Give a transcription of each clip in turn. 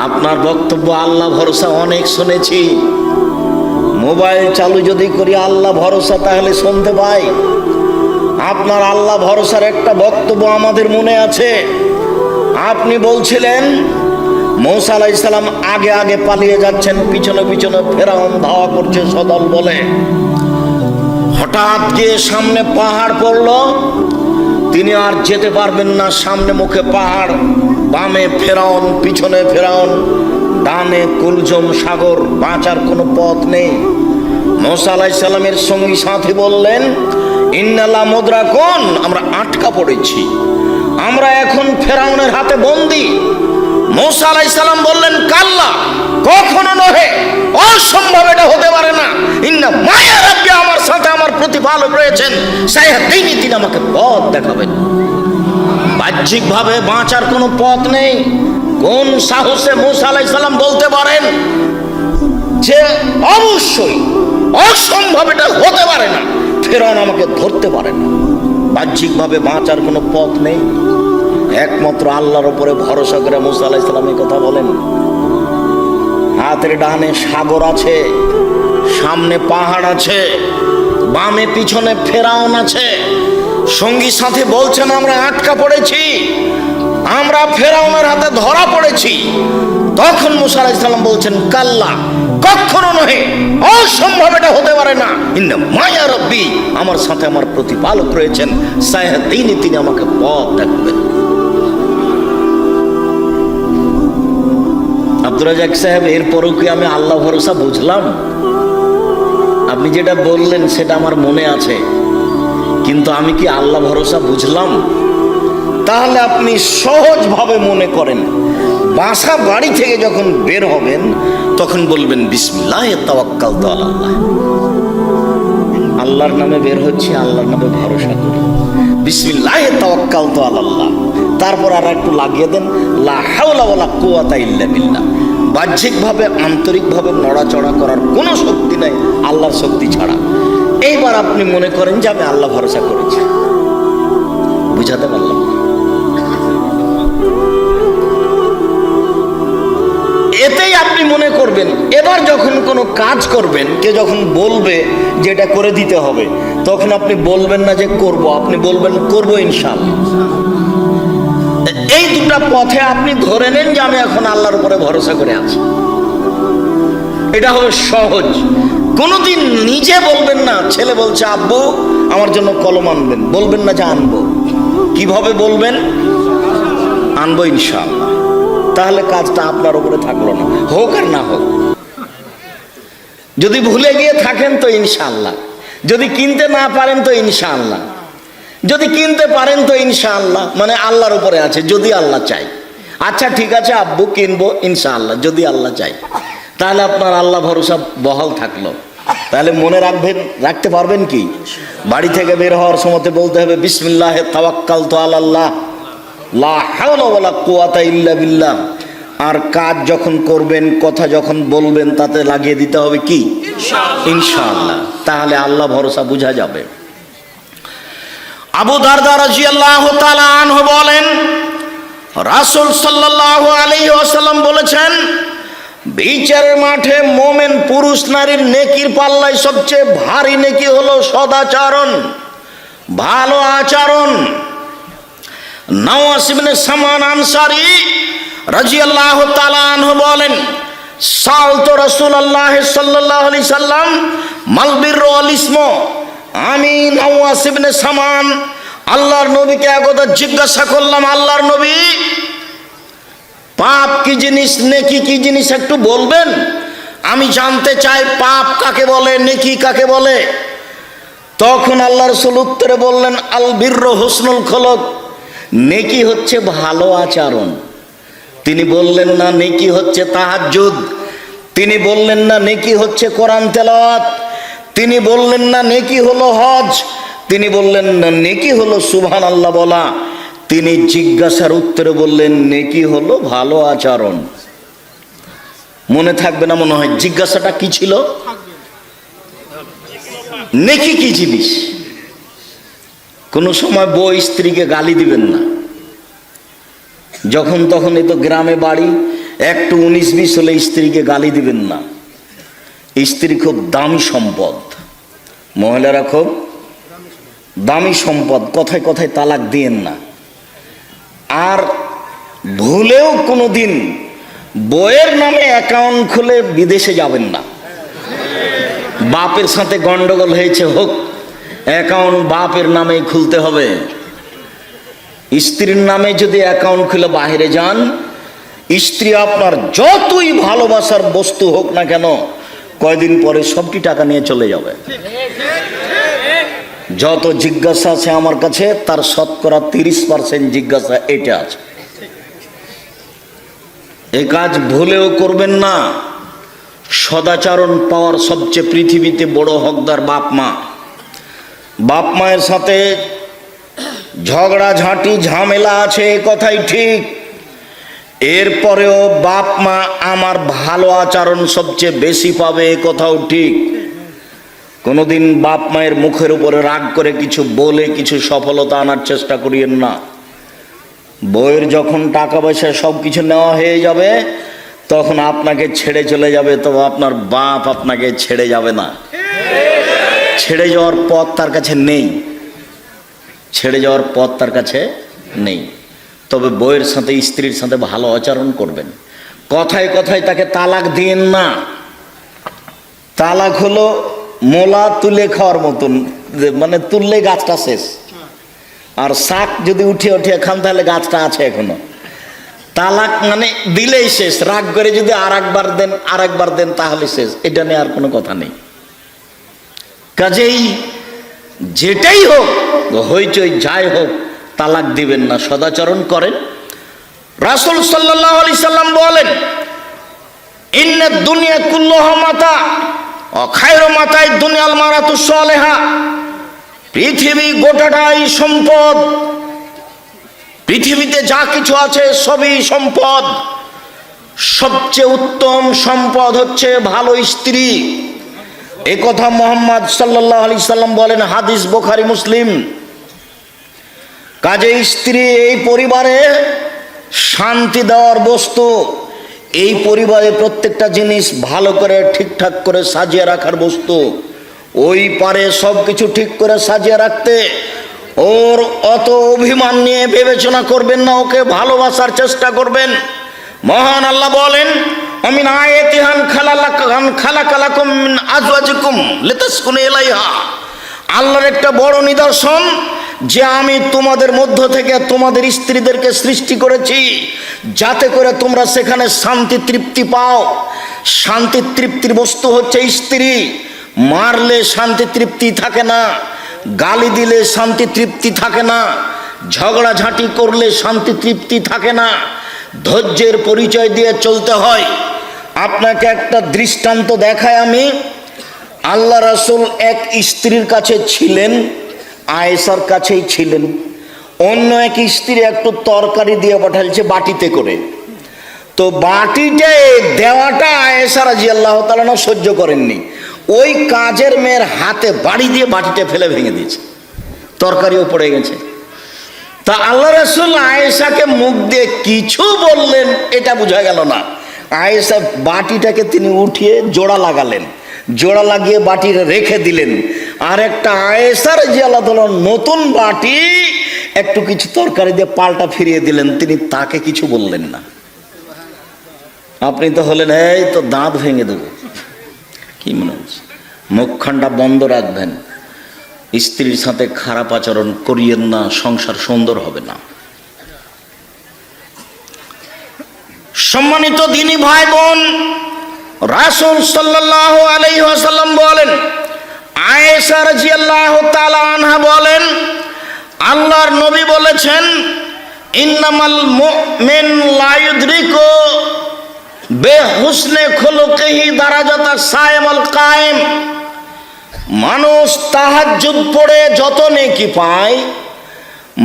আপনার বক্তব্য আল্লাহ ভরসা অনেক শুনেছি। মোবাইল চালু যদি করি আল্লাহ ভরসা, তাহলে শুনতে পাই। আপনার আল্লাহ ভরসার একটা বক্তব্য আমাদের মনে আছে। আপনি বলছিলেন মূসা আলাইহিস সালাম আগে আগে পালিয়ে যাচ্ছেন, পিছনে পিছনে ফেরাউন ধাওয়া করছে সদল বলে। হঠাৎ গিয়ে সামনে পাহাড় পড়ল, তিনি আর যেতে পারবেন না। সামনে মুখে পাহাড়, বামে ফেরাউন, পিছনে ফেরাউন, ডানে কুলজম সাগর, বাঁচার কোনো পথ নেই। মূসা আলাইহিস সালামের সঙ্গী সাথী বললেন, ইন্নাল্লাহ মুদরাকুন, আমরা আটকা পড়েছি, আমরা এখন ফেরাউনের হাতে বন্দী। মূসা আলাইহিস সালাম বললেন, কাল্লা, কখনো নহে, অসম্ভব, এটা হতে পারে না। ইন্না মায়া রাব্বি, আমার সাথে আমার প্রতিপালক রয়েছেন, সায়াহদিনী, তিনি আমাকে পথ দেখাবেন। বাহ্যিকভাবে বাঁচার কোনো পথ নেই। কোন সাহসে মূসা আলাইহিস সালাম বলতে পারেন যে অবশ্যই অসম্ভব, এটা হতে পারে না, ফেরাউন আমাকে ধরতে পারে না? বাহ্যিকভাবে বাঁচার কোনো পথ নেই। একমাত্র আল্লাহর উপরে ভরসা করে মূসা আলাইহিস সালাম এই কথা বলেন। হাতের ডানে সাগর আছে, সামনে পাহাড় আছে, বামে পিছনে ফেরাউন আছে। সঙ্গী সাথী বলছেন, আমরা আটকা পড়েছি, আমরা ফেরাউনের হাতে ধরা পড়েছি। তখন মূসা আলাইহিস সালাম বলছেন, কাল্লা, কখনো নহে, অসম্ভব, এটা হতে পারে না। ইন্না মায়া রাব্বি, আমার সাথে আমার প্রতিপালক রয়েছেন, সায়াহদিনী, তিনি আমাকে পথ দেখাবেন। আব্দুর রাজ্জাক সাহেব, এরপরও কি আমি আল্লাহ ভরসা বুঝলাম? আপনি যেটা বললেন সেটা আমার মনে আছে, কিন্তু আমি কি আল্লাহ ভরসা বুঝলাম? তাহলে আপনি সহজভাবে মনে করেন, বাসা বাড়ি থেকে যখন বের হবেন তখন বলবেন, বিসমিল্লাহি তাওয়াক্কালতু আলাল্লাহ, আল্লাহর নামে বের হচ্ছি, আল্লাহর নামে ভরসা করি, বিসমিল্লাহি তাওয়াক্কালতু আলাল্লাহ। তারপর আর একটু লাগিয়ে দেন, লা হাওলা ওয়ালা কুওয়াতা ইল্লা বিল্লাহ। বাহ্যিকভাবে আন্তরিকভাবে নড়াচড়া করার কোনো শক্তি নাই আল্লাহর শক্তি ছাড়া। এইবার আপনি মনে করেন যে আমি আল্লাহ ভরসা করেছি। বুঝাতে পারলাম? এতেই আপনি মনে করবেন। এবার যখন কোনো কাজ করবেন, কে যখন বলবে যে এটা করে দিতে হবে, তখন আপনি বলবেন না যে করব, আপনি বলবেন করব ইনশাআল্লাহ। এই দুটা পথে আপনি ধরে নেন যে আমি এখন আল্লাহর উপরে ভরসা করে আছি। এটা হবে সহজ। কোনোদিন নিজে বলবেন না, ছেলে বলছে আব্বু আমার জন্য কলম আনবেন, বলবেন না যে আনবো। কিভাবে বলবেন? আনবো ইনশাআল্লাহ। তাহলে কাজটা আপনার উপরে থাকলো না, হোক আর না হোক। যদি ভুলে গিয়ে থাকেন তো ইনশাআল্লাহ, যদি কিনতে না পারেন তো ইনশাআল্লাহ, যদি কিনতে পারেন তো ইনশাআল্লাহ, মানে আল্লাহর উপরে আছে, যদি আল্লাহ চাই। আচ্ছা ঠিক আছে আব্বু, কিনবো ইনশাআল্লাহ, যদি আল্লাহ চাই। তাহলে আপনার আল্লাহ ভরসা বহাল থাকলো। তাহলে মনে রাখবেন, রাখতে পারবেন কি? বাড়ি থেকে বের হওয়ার সময় বলতে হবে, বিসমিল্লাহি তাওয়াক্কালতু আলাল্লাহ, লা হাওলা ওয়ালা কুওয়াতা ইল্লা বিল্লাহ। আর কাজ যখন করবেন, কথা যখন বলবেন, তাতে লাগিয়ে দিতে হবে কি? ইনশাআল্লাহ। তাহলে আল্লাহ ভরসা বোঝা যাবে। আবু দারদা রাদিয়াল্লাহু তাআলা আনহু বলেন, রাসূল সাল্লাল্লাহু আলাইহি ওয়াসাল্লাম বলেছেন, বিচারের মাঠে মুমিন পুরুষ নারীর নেকির পাল্লায় সবচেয়ে ভারী নেকি হলো সদাচরণ, ভালো আচরণ। নওয়াস ইবনে সামান আনসারী রাদিয়াল্লাহু তাআলা আনহু বলেন, সালতু রাসূলুল্লাহ সাল্লাল্লাহু আলাইহি সাল্লাম মাল বিররু ওয়াল ইসমু। আমি নওয়াস ইবনে সামান আল্লাহর নবীকে একদা জিজ্ঞাসা করলাম, আল্লাহর নবী, পাপ কি জিনিস, নেকি কি জিনিস, একটু বলবেন? আমি জানতে চাই পাপ কাকে বলে, নেকি কাকে বলে। তখন আল্লাহ রাসূল উত্তরে বললেন, আল বিররু হুসনুল খুলুক, নেকি হচ্ছে ভালো আচরণ। তিনি বললেন না নেকি হচ্ছে তাহাজ্জুদ, তিনি বললেন না নেকি হচ্ছে কোরআন তেলাওয়াত, তিনি বললেন না নেকি হলো হজ, তিনি বললেন না নেকি হলো সুবহানাল্লাহ বলা। তিনি জিজ্ঞাসার উত্তরে বললেন নেকি হলো ভালো আচরণ। মনে থাকবে না মনে হয়? জিজ্ঞাসাটা কি ছিল? নেকি কি জিনিস? কোনো সময় বউ স্ত্রীকে গালি দিবেন না। যখন তখন, এই তো গ্রামে বাড়ি, একটু 19-20 হলে স্ত্রীকে গালি দিবেন না। স্ত্রী খুব দামি সম্পদ, মহিলারা খুব দামি সম্পদ, কথায় কথায় তালাক দিয়েন না। আর ভুলেও কোনোদিন বইয়ের নামে অ্যাকাউন্ট খুলে বিদেশে যাবেন না। বাপের সাথে গন্ডগোল হয়েছে হোক, অ্যাকাউন্ট বাপের নামে খুলতে হবে। স্ত্রীর নামে যদি অ্যাকাউন্ট খুলে বাইরে যান, স্ত্রী আপনার যতই ভালোবাসার বস্তু হোক না কেন, কয়দিন পরে সবটি টাকা নিয়ে চলে যাবে। যত জিজ্ঞাসা আছে আমার কাছে, তার শতকরা 30% জিজ্ঞাসা এটা আছে। এই কাজ ভুলেও করবেন না। সদাচরণ পাওয়ার সবচেয়ে পৃথিবীতে বড় হকদার বাপ মা। বাপ মায়ের সাথে ঝগড়াঝাঁটি ঝামেলা আছে, এ কথাই ঠিক। এরপরেও বাপ মা আমার ভালো আচরণ সবচেয়ে বেশি পাবে, এ কথাও ঠিক। কোনোদিন বাপ মায়ের মুখের উপরে রাগ করে কিছু বলে কিছু সফলতা আনার চেষ্টা করিয়েন না। বইয়ের যখন টাকা পয়সা সব কিছু নেওয়া হয়ে যাবে, তখন আপনাকে ছেড়ে চলে যাবে, তবে আপনার বাপ আপনাকে ছেড়ে যাবে না। ছেড়ে যাওয়ার পথ তার কাছে নেই, ছেড়ে যাওয়ার পথ তার কাছে নেই। তবে বইয়ের সাথে স্ত্রীর সাথে ভালো আচরণ করবেন। কথায় কথায় তাকে তালাক দিয়েন না। তালাক হলো মোলা তুলে খাওয়ার মতন, মানে তুললে গাছটা শেষ। আর শাক যদি উঠিয়ে উঠিয়ে খান তাহলে গাছটা আছে এখনো। তালাক মানে দিলেই শেষ। রাগ করে যদি আর একবার দেন তাহলে শেষ, এটা নিয়ে আর কোনো কথা নেই। কাজেই যেটাই হোক, হইচই যাই হোক, তালাক দিবেন না, সদাচরণ করেন। রাসূল সাল্লাল্লাহু আলাইহি সাল্লাম বলেন, ইন্নাদ দুনিয়া কুল্লুহা মাতা ওয়া খায়রু মাতাই দুনিয়াল মারাতুস সালিহা। পৃথিবী গোটাটাই সম্পদ, পৃথিবীতে যা কিছু আছে সবই সম্পদ। সবচেয়ে উত্তম সম্পদ হচ্ছে ভালো স্ত্রী। এ কথা মুহাম্মদ সাল্লাল্লাহু আলাইহি সাল্লাম বলেন, হাদিস বুখারী মুসলিম। কাজে স্ত্রী এই পরিবারে শান্তি দেওয়ার বস্তু। এই পরিবারে প্রত্যেকটা জিনিস ভালো করে ঠিকঠাক করে সাজিয়ে রাখার বস্তু। ওই পারে সব কিছু ঠিক করে সাজিয়ে রাখতে। ওর অত অভিমান নিয়ে বিবেচনা করবেন না, ওকে ভালোবাসার চেষ্টা করবেন। মহান আল্লাহ বলেন, আমিন আয়াতিহান খালাকালাকুম মিন আজওয়াজিকুম লিতাসকুনু ইলাইহা। আল্লাহর একটা বড় নিদর্শন যে আমি তোমাদের মধ্য থেকে তোমাদের স্ত্রীদেরকে সৃষ্টি করেছি যাতে করে তোমরা সেখানে শান্তি তৃপ্তি পাও। শান্তি তৃপ্তির বস্তু হচ্ছে স্ত্রী। মারলে শান্তি তৃপ্তি থাকে না, গালি দিলে শান্তি তৃপ্তি থাকে না, ঝগড়াঝাঁটি করলে শান্তি তৃপ্তি থাকে না। ধৈর্যের পরিচয় দিয়ে চলতে হয়। আপনাকে একটা দৃষ্টান্ত দেখায় আমি। আল্লাহ রাসূল এক স্ত্রীর কাছে ছিলেন, আয়েশার কাছেই ছিলেন। অন্য এক স্ত্রী একটু তরকারি দিয়ে পাঠালছে বাটিতে করে। তো বাটিতে দেওয়াটা আয়েশা রাদিয়াল্লাহু তাআলা না সহ্য করেননি। ওই কাজের মেয়ের হাতে বাড়ি দিয়ে বাটিতে ফেলে ভেঙে দিয়েছে, তরকারিও পড়ে গেছে। তা আল্লাহ রাসূল আয়েশাকে মুখ দিয়ে কিছু বললেন এটা বোঝা গেল না। আয়েশা বাটিটাকে তিনি উঠিয়ে জোড়া লাগালেন, জোড়া লাগিয়ে বাটি রেখে দিলেন। আর একটা আয়েশা রাদিয়াল্লাহু তাআলা নতুন বাটি একটু কিছু তরকারি দিয়ে পাল্টা ফিরিয়ে দিলেন, তিনি তাকে কিছু বললেন না। আপনি তো হলেন এই তো দাঁত ভেঙে দেবো, কি মনে হচ্ছে? মুখখানটা বন্ধ রাখবেন। স্ত্রীর সাথে খারাপ আচরণ করিয়েন না, সংসার সুন্দর হবে না। সম্মানিত দিনী ভাই বোন, রাসূল সাল্লাল্লাহু আলাইহি ওয়াসাল্লাম বলেন, আয়েশা রাদিয়াল্লাহু তাআলা আনহা বলেন, আল্লাহর নবী বলেছেন, ইন্নামাল মুমিন লা ইউদরিকু বেহুসনে খুলুকিহি দারাজাতা সায়েমুল কায়েম। মানুষ তাহাজ্জুদ পড়ে যত নেকি পায়,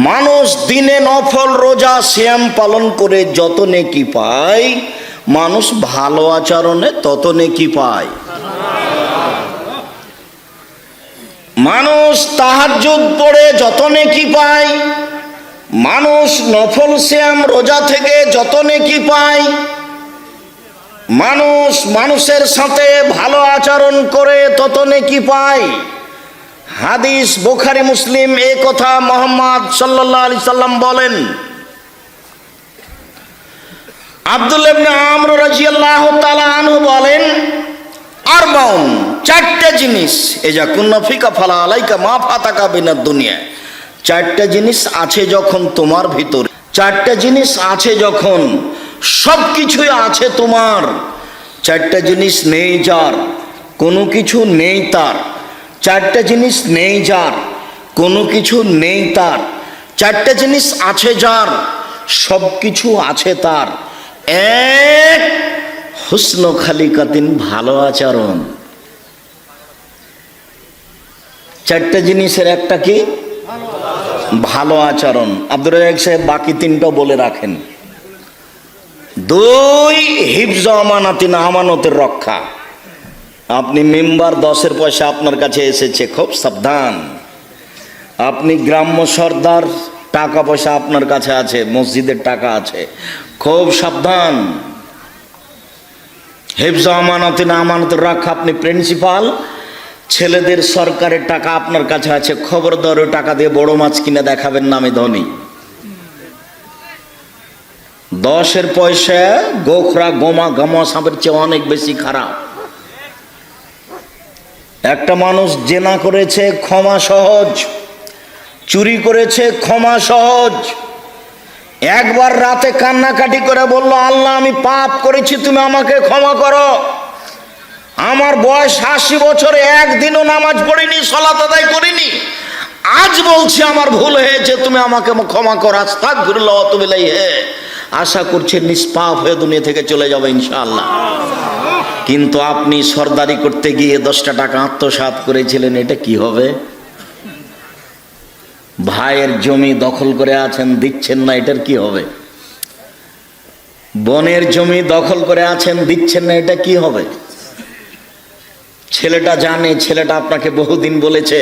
মানুষ দিনে নফল রোজা সিয়াম পালন করে যত নেকি পায়, মানুষ ভালো আচরণে তত নেকি পায়। মানুষ তাহাজ্জুদ পড়ে যত নেকি পায়, মানুষ নফল সিয়াম রোজা থেকে যত নেকি পায়, মানুষ মানুষের সাথে ভালো আচরণ করে তত নেকি পায়। হাদিস বুখারী মুসলিম এই কথা মুহাম্মদ সাল্লাল্লাহু আলাইহি সাল্লাম বলেন। আব্দুল্লাহ ইবনে আমর রাদিয়াল্লাহু তাআলা আনহু বলেন, আরবাউন, চারটা জিনিস, এজা কুন্না ফিকা ফালা আলাইকা মা ফাতাকা বিনাদ দুনিয়া। চারটা জিনিস আছে যখন তোমার ভিতর, চারটা জিনিস আছে যখন সব কিছুই আছে তোমার, চারটা জিনিস নেই যার কোনো কিছু নেই তার, চারটা জিনিস নেই যার কোনো কিছু নেই তার, চারটা জিনিস আছে যার সব কিছু আছে তার। এক, হুসনু খালিকাতিন, ভালো আচরণ। চারটা জিনিসের একটা কি? ভালো আচরণ। আব্দুর রাজ্জাক সাহেব বাকি তিনটা বলে রাখেন। দুই, হিফজ আমানাতিন, আমানতের রক্ষা। আপনি মেম্বার 10-এর পয়সা আপনার কাছে এসেছে, খুব সাবধান। আপনি গ্রাম্য সর্দার, টাকা পয়সা আপনার কাছে আছে, মসজিদের টাকা আছে, খুব সাবধান। হিফজ আমানাতিন, আমানতের রক্ষা। আপনি প্রিন্সিপাল, ছেলেদের সরকারের টাকা আপনার কাছে আছে, খবরদার ওই টাকা দিয়ে বড় মাছ কিনে দেখাবেন না আমি ধনী। 10-এর পয়সা গোখরা গোমা গামা সাপের চেয়ে অনেক বেশি খারাপ। একটা মানুষ জেনা করেছে, ক্ষমা সহজ। চুরি করেছে, ক্ষমা সহজ। একবার রাতে কান্নাকাটি করে বলল, আল্লাহ আমি পাপ করেছি, তুমি আমাকে ক্ষমা করো। আমার বয়স 80 বছরে একদিনও নামাজ পড়িনি, সালাত আদায় করিনি, আজ বলছি আমার ভুল হয়েছে, তুমি আমাকে ক্ষমা করো। আস্তাগফিরুল্লাহ ওয়া আতুবু ইলাইহি। আশা করছে নিষ্পাপ হয়ে দুনিয়া থেকে চলে যাবে ইনশাআল্লাহ। কিন্তু আপনি সরদারি করতে গিয়ে 10টা টাকা আত্মসাৎ করেছিলেন, এটা কি হবে? ভাইয়ের জমি দখল করে আছেন, দিচ্ছেন না, এটার কি হবে? বোনের জমি দখল করে আছেন, দিচ্ছেন না, এটা কি হবে? ছেলেটা জানে, ছেলেটা আপনাকে বহুদিন বলেছে,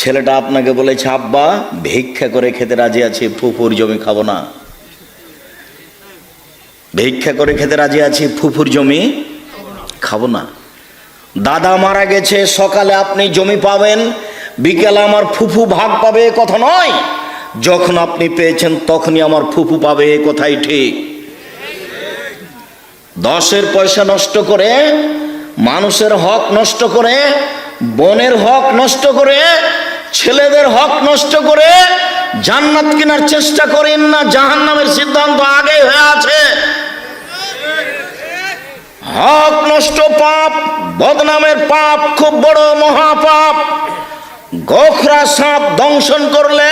ছেলেটা আপনাকে বলেছে আব্বা ভিক্ষা করে খেতে রাজি আছি, ফুফুর জমি খাবো না। ভিক্ষা করে খেতে রাজি আছি, ফুফুর জমি খাবো না। দাদা মারা গেছে, সকালে আপনি জমি পাবেন, বিকেলে আমার ফুফু ভাগ পাবে, এ কথা নয়। যখন আপনি পেয়েছেন তখনই আমার ফুফু পাবে, এ কথাই ঠিক। 10-এর পয়সা নষ্ট করে, মানুষের হক নষ্ট করে, বোনের হক নষ্ট করে, ছেলেদের হক নষ্ট করে জান্নাত কেনার চেষ্টা করেন না, জাহান্নামের সিদ্ধান্ত আগে হয়ে আছে। হক নষ্ট পাপ, বদনামের পাপ, খুব বড় মহাপাপ। গোখরা সাপ দংশন করলে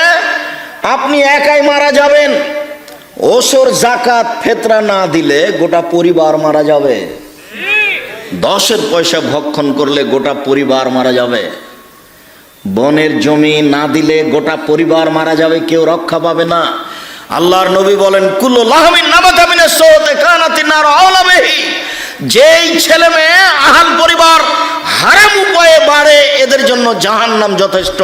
আপনি একাই মারা যাবেন। ওসর জাকাত ফেতরা না দিলে গোটা পরিবার মারা যাবে। 10-এর পয়সা ভক্ষণ করলে গোটা পরিবার মারা যাবে। বনের জমি না দিলে গোটা পরিবার মারা যাবে, কেউ রক্ষা পাবে না। আল্লাহর নবী বলেন, কুল্লু লাহমিন নাবাতা মিনাস সাওতে কানাতিন নার আওলা বিহি। যেই ছেলে মেয়ে আহাল পরিবার হারাম উপায়ে বাড়ে, এদের জন্য জাহান্নাম যথেষ্ট।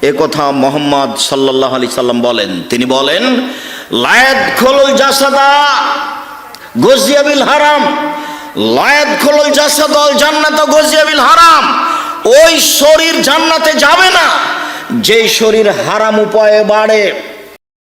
এ কথা মুহাম্মদ সাল্লাল্লাহু আলাইহি সাল্লাম বলেন। তিনি বলেন, লায়াদখুলুল জাসাদা গুযিয়া বিল হারাম, লায়াদখুলুল জাসাদাল জান্নাতা গুযিয়া বিল হারাম। ওই শরীর জান্নাতে যাবে না যেই শরীর হারাম উপায়ে বাড়ে।